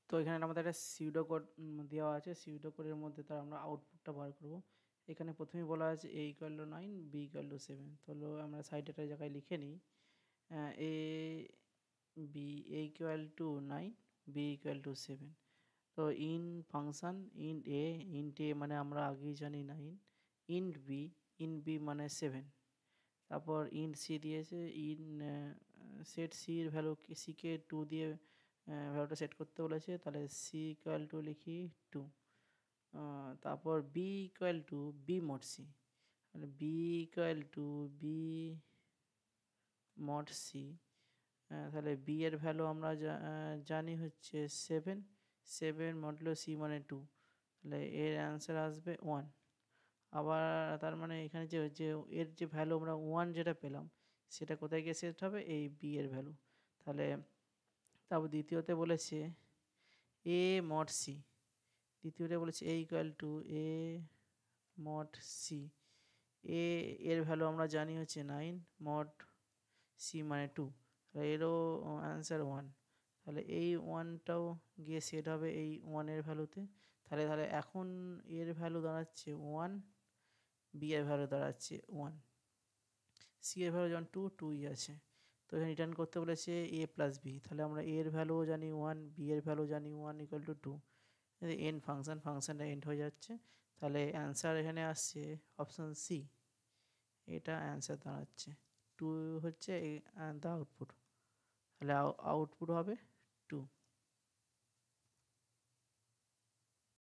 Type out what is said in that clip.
তো এখানে আমাদের একটা সিউডো কোড দেওয়া আছে, সিউডো কোডের মধ্যে তার আমরা আউটপুটটা বার করব। এখানে প্রথমেই বলা আছে a equal to 9, b equal to 7। তাহলে আমরা সাইডে একটা জায়গায় লিখে নিই, a B a equal to 9, b equal to 7। তো ফাংশন ইন্ট এ মানে আমরা আগেই জানি 9, ইন্ট বি মানে 7। তারপর ইন্ট সি দিয়েছে, সেট সির ভ্যালু সিকে 2 দিয়ে ভ্যালুটা সেট করতে বলেছে, তাহলে সি ইকুয়াল টু লিখি 2। তারপর B equal to B mod C, তাহলে B equal to B mod C. তাহলে বি এর ভ্যালু আমরা জানি হচ্ছে 7, 7 মডুলো সি মানে 2, তাহলে এর অ্যান্সার আসবে 1। আবার তার মানে এখানে যে যে এর যে ভ্যালু আমরা 1 যেটা পেলাম সেটা কোথায় গিয়ে সেট হবে, এই বি এর ভ্যালু। তাহলে তারপর দ্বিতীয়তে বলেছে এ মড সি, দ্বিতীয়টা বলেছে A equal to A mod C. A এর ভ্যালু আমরা জানি হচ্ছে 9, মড সি মানে 2, তাহলে এরও অ্যান্সার 1। তাহলে এই 1টাও গিয়ে সেট হবে এই 1 এর ভ্যালুতে। তাহলে তাহলে এখন এর ভ্যালু দাঁড়াচ্ছে 1, বি এর ভ্যালু দাঁড়াচ্ছে 1, সি এর ভ্যালু যেমন 2, 2ই আছে। তো এখানে রিটার্ন করতে বলেছে এ প্লাস বি, তাহলে আমরা এর ভ্যালুও জানি 1, বি এর ভ্যালু জানি 1 ইকুয়াল টু 2। এন্ড ফাংশনটা এন্ড হয়ে যাচ্ছে। তাহলে অ্যান্সার এখানে আসছে অপশান সি, এটা অ্যান্সার দাঁড়াচ্ছে 2 হচ্ছে দ্য আউটপুট। তাহলে আউটপুট হবে 2।